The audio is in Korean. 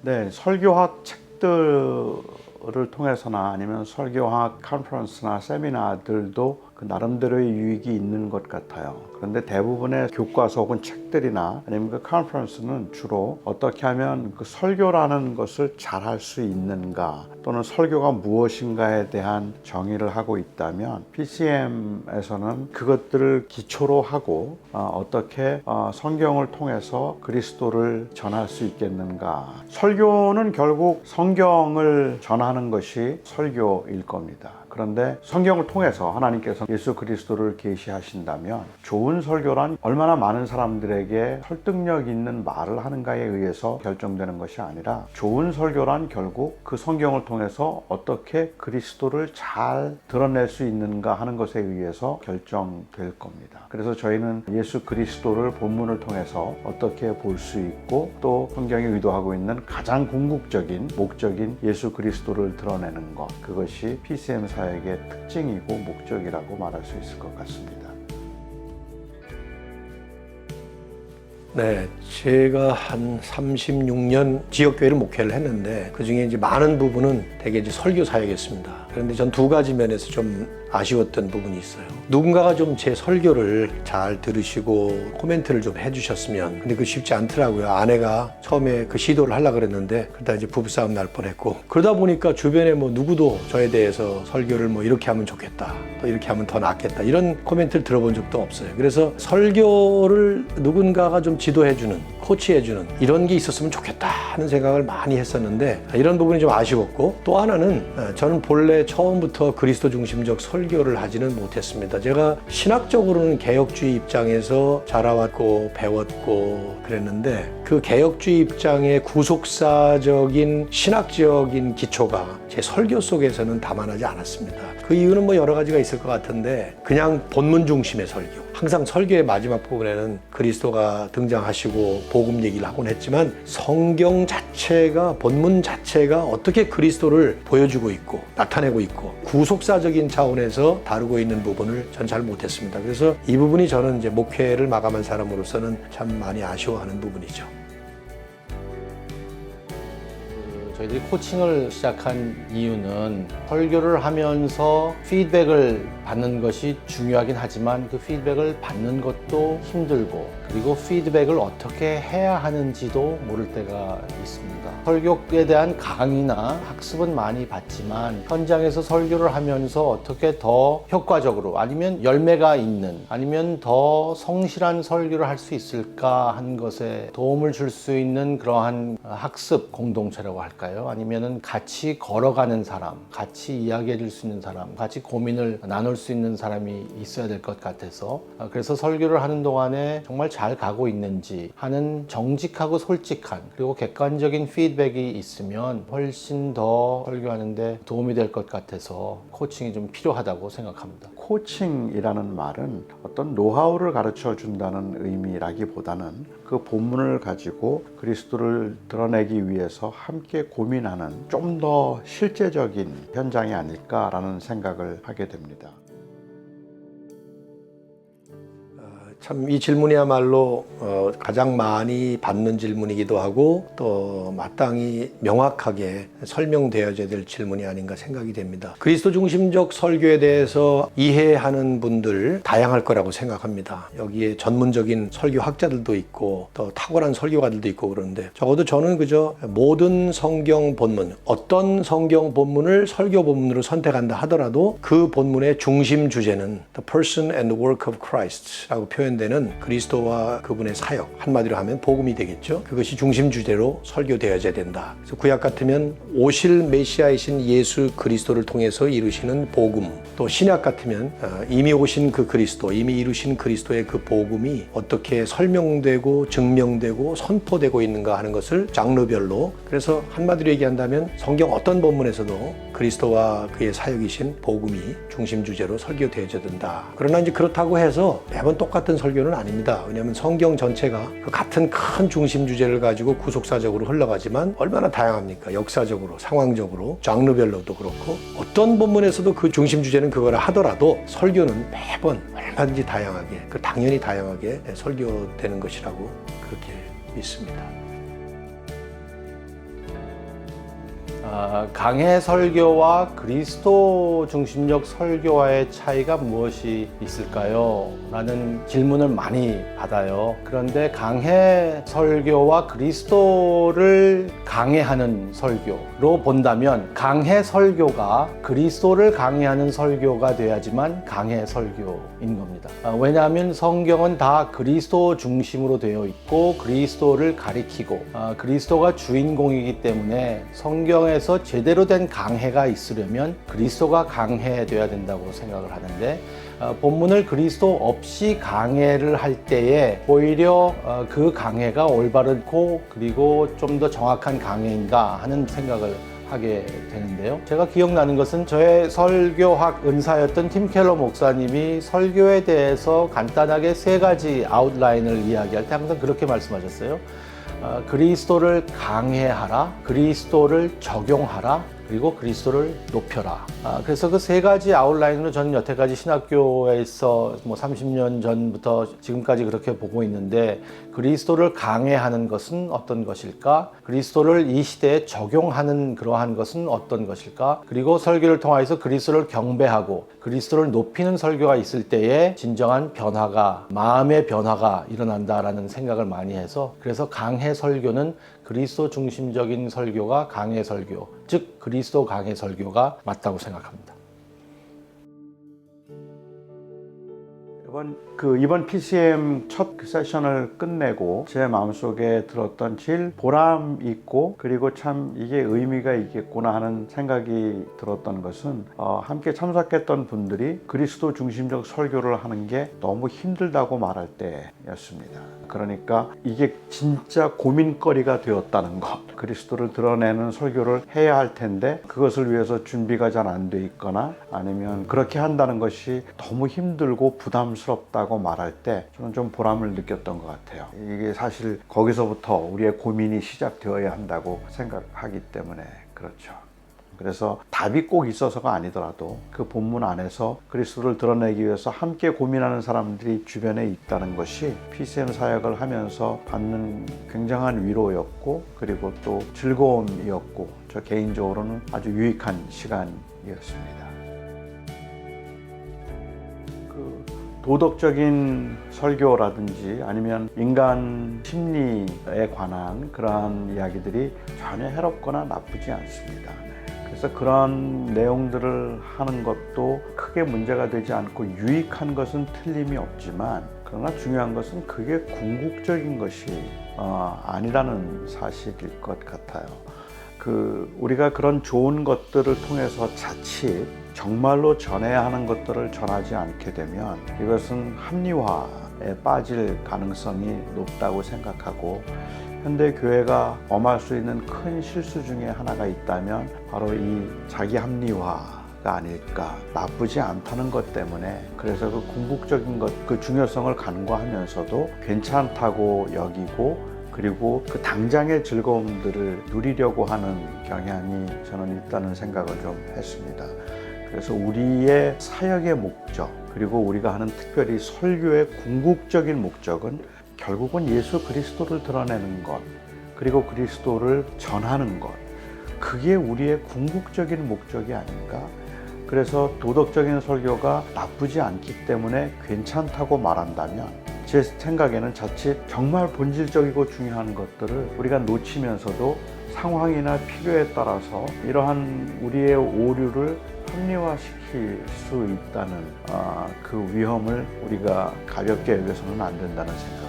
네, 설교학 책들을 통해서나 아니면 설교학 컨퍼런스나 세미나들도 그 나름대로의 유익이 있는 것 같아요. 그런데 대부분의 교과서 혹은 책들이나 아니면 그 컨퍼런스는 주로 어떻게 하면 그 설교라는 것을 잘 할 수 있는가, 또는 설교가 무엇인가에 대한 정의를 하고 있다면 PCM에서는 그것들을 기초로 하고 어떻게 성경을 통해서 그리스도를 전할 수 있겠는가. 설교는 결국 성경을 전하는 것이 설교일 겁니다. 그런데 성경을 통해서 하나님께서 예수 그리스도를 계시하신다면 좋은 설교란 얼마나 많은 사람들에게 설득력 있는 말을 하는가에 의해서 결정되는 것이 아니라, 좋은 설교란 결국 그 성경을 통해서 어떻게 그리스도를 잘 드러낼 수 있는가 하는 것에 의해서 결정될 겁니다. 그래서 저희는 예수 그리스도를 본문을 통해서 어떻게 볼 수 있고, 또 성경이 의도하고 있는 가장 궁극적인 목적인 예수 그리스도를 드러내는 것, 그것이 PCM 사역의 특징이고 목적이라고 말할 수 있을 것 같습니다. 네, 제가 한 36년 지역교회를 목회를 했는데 그 중에 이제 많은 부분은 대개 이제 설교 사역이었습니다. 그런데 전 두 가지 면에서 좀 아쉬웠던 부분이 있어요. 누군가가 좀 제 설교를 잘 들으시고 코멘트를 좀 해주셨으면. 근데 그거 쉽지 않더라고요. 아내가 처음에 그 시도를 하려고 그랬는데 그러다 이제 부부싸움 날 뻔했고, 그러다 보니까 주변에 뭐 누구도 저에 대해서 설교를 뭐 이렇게 하면 좋겠다, 또 이렇게 하면 더 낫겠다, 이런 코멘트를 들어본 적도 없어요. 그래서 설교를 누군가가 좀 지도해주는, 코치해주는 이런 게 있었으면 좋겠다 하는 생각을 많이 했었는데, 이런 부분이 좀 아쉬웠고, 또 하나는 저는 본래 처음부터 그리스도 중심적 설교를 하지는 못했습니다. 제가 신학적으로는 개혁주의 입장에서 자라왔고 배웠고 그랬는데, 그 개혁주의 입장의 구속사적인 신학적인 기초가 제 설교 속에서는 담아나지 않았습니다. 그 이유는 뭐 여러 가지가 있을 것 같은데, 그냥 본문 중심의 설교, 항상 설교의 마지막 부분에는 그리스도가 등장하시고 복음 얘기를 하곤 했지만, 성경 자체가, 본문 자체가 어떻게 그리스도를 보여주고 있고 나타내고 있고 구속사적인 차원에서 다루고 있는 부분을 전 잘 못했습니다. 그래서 이 부분이 저는 이제 목회를 마감한 사람으로서는 참 많이 아쉬워하는 부분이죠. 저희들이 코칭을 시작한 이유는 설교를 하면서 피드백을 받는 것이 중요하긴 하지만 그 피드백을 받는 것도 힘들고, 그리고 피드백을 어떻게 해야 하는지도 모를 때가 있습니다. 설교에 대한 강의나 학습은 많이 받지만 현장에서 설교를 하면서 어떻게 더 효과적으로, 아니면 열매가 있는, 아니면 더 성실한 설교를 할 수 있을까 하는 것에 도움을 줄 수 있는 그러한 학습 공동체라고 할까요? 아니면은 같이 걸어가는 사람, 같이 이야기해 줄 수 있는 사람, 같이 고민을 나눌 수 있는 사람이 있어야 될 것 같아서, 그래서 설교를 하는 동안에 정말 잘 가고 있는지 하는 정직하고 솔직한, 그리고 객관적인 피드백이 있으면 훨씬 더 설교하는데 도움이 될 것 같아서 코칭이 좀 필요하다고 생각합니다. 코칭이라는 말은 어떤 노하우를 가르쳐 준다는 의미라기보다는 그 본문을 가지고 그리스도를 드러내기 위해서 함께 고민하는 좀 더 실제적인 현장이 아닐까라는 생각을 하게 됩니다. 참 이 질문이야말로 가장 많이 받는 질문이기도 하고, 또 마땅히 명확하게 설명되어야 될 질문이 아닌가 생각이 됩니다. 그리스도 중심적 설교에 대해서 이해하는 분들 다양할 거라고 생각합니다. 여기에 전문적인 설교학자들도 있고 또 탁월한 설교가들도 있고, 그런데 적어도 저는 그저 모든 성경 본문, 어떤 성경 본문을 설교 본문으로 선택한다 하더라도 그 본문의 중심 주제는 The Person and the Work of Christ라고 표현되는 그리스도와 그분의 사역, 한마디로 하면 복음이 되겠죠. 그것이 중심 주제로 설교되어야 된다. 그래서 구약 같으면 오실 메시아이신 예수 그리스도를 통해서 이루시는 복음, 또 신약 같으면 이미 오신 그 그리스도, 이미 이루신 그리스도의 그 복음이 어떻게 설명되고 증명되고 선포되고 있는가 하는 것을 장르별로, 그래서 한마디로 얘기한다면 성경 어떤 본문에서도 그리스도와 그의 사역이신 복음이 중심 주제로 설교되어야 된다. 그러나 이제 그렇다고 해서 매번 똑같은 설교는 아닙니다. 왜냐하면 성경 전체가 그 같은 큰 중심 주제를 가지고 구속사적으로 흘러가지만 얼마나 다양합니까? 역사적으로, 상황적으로, 장르별로도 그렇고, 어떤 본문에서도 그 중심 주제는 그거라 하더라도 설교는 매번 얼마든지 다양하게, 당연히 다양하게 설교되는 것이라고 그렇게 믿습니다. 강해 설교와 그리스도 중심적 설교와의 차이가 무엇이 있을까요? 라는 질문을 많이 받아요. 그런데 강해 설교와 그리스도를 강해하는 설교로 본다면 강해 설교가 그리스도를 강해하는 설교가 돼야지만 강해 설교인 겁니다. 왜냐하면 성경은 다 그리스도 중심으로 되어 있고 그리스도를 가리키고 그리스도가 주인공이기 때문에 성경에서 제대로 된 강해가 있으려면 그리스도가 강해돼야 된다고 생각을 하는데 본문을 그리스도 없이 강해를 할 때에 오히려 그 강해가 올바르고 그리고 좀 더 정확한 강해인가 하는 생각을 하게 되는데요. 제가 기억나는 것은 저의 설교학 은사였던 팀 켈러 목사님이 설교에 대해서 간단하게 3가지 아웃라인을 이야기할 때 항상 그렇게 말씀하셨어요. 그리스도를 강해하라, 그리스도를 적용하라, 그리고 그리스도를 높여라. 그래서 그 3가지 아웃라인으로 저는 여태까지 신학교에서 30년 전부터 지금까지 그렇게 보고 있는데 그리스도를 강해하는 것은 어떤 것일까? 그리스도를 이 시대에 적용하는 그러한 것은 어떤 것일까? 그리고 설교를 통해서 그리스도를 경배하고 그리스도를 높이는 설교가 있을 때에 진정한 변화가, 마음의 변화가 일어난다라는 생각을 많이 해서 그래서 강해 설교는 그리스도 중심적인 설교가 강해 설교, 즉 그리스도 강해 설교가 맞다고 생각합니다. 이번 PCM 첫 세션을 끝내고 제 마음속에 들었던 제일 보람 있고 그리고 참 이게 의미가 있겠구나 하는 생각이 들었던 것은 함께 참석했던 분들이 그리스도 중심적 설교를 하는 게 너무 힘들다고 말할 때였습니다. 그러니까 이게 진짜 고민거리가 되었다는 것. 그리스도를 드러내는 설교를 해야 할 텐데 그것을 위해서 준비가 잘 안 돼 있거나 아니면 그렇게 한다는 것이 너무 힘들고 부담스럽다고 말할 때 저는 좀 보람을 느꼈던 것 같아요. 이게 사실 거기서부터 우리의 고민이 시작되어야 한다고 생각하기 때문에 그렇죠. 그래서 답이 꼭 있어서가 아니더라도 그 본문 안에서 그리스도를 드러내기 위해서 함께 고민하는 사람들이 주변에 있다는 것이 PCM 사역을 하면서 받는 굉장한 위로였고 그리고 또 즐거움이었고 저 개인적으로는 아주 유익한 시간이었습니다. 도덕적인 설교라든지 아니면 인간 심리에 관한 그러한 이야기들이 전혀 해롭거나 나쁘지 않습니다. 그래서 그런 내용들을 하는 것도 크게 문제가 되지 않고 유익한 것은 틀림이 없지만 그러나 중요한 것은 그게 궁극적인 것이 아니라는 사실일 것 같아요. 우리가 그런 좋은 것들을 통해서 자칫 정말로 전해야 하는 것들을 전하지 않게 되면 이것은 합리화에 빠질 가능성이 높다고 생각하고 현대 교회가 범할 수 있는 큰 실수 중에 하나가 있다면 바로 이 자기 합리화가 아닐까. 나쁘지 않다는 것 때문에 그래서 그 궁극적인 것, 그 중요성을 간과하면서도 괜찮다고 여기고 그리고 그 당장의 즐거움들을 누리려고 하는 경향이 저는 있다는 생각을 좀 했습니다. 그래서 우리의 사역의 목적 그리고 우리가 하는 특별히 설교의 궁극적인 목적은 결국은 예수 그리스도를 드러내는 것 그리고 그리스도를 전하는 것 그게 우리의 궁극적인 목적이 아닌가. 그래서 도덕적인 설교가 나쁘지 않기 때문에 괜찮다고 말한다면 제 생각에는 자칫 정말 본질적이고 중요한 것들을 우리가 놓치면서도 상황이나 필요에 따라서 이러한 우리의 오류를 합리화시킬 수 있다는 그 위험을 우리가 가볍게 여겨서는 안 된다는 생각.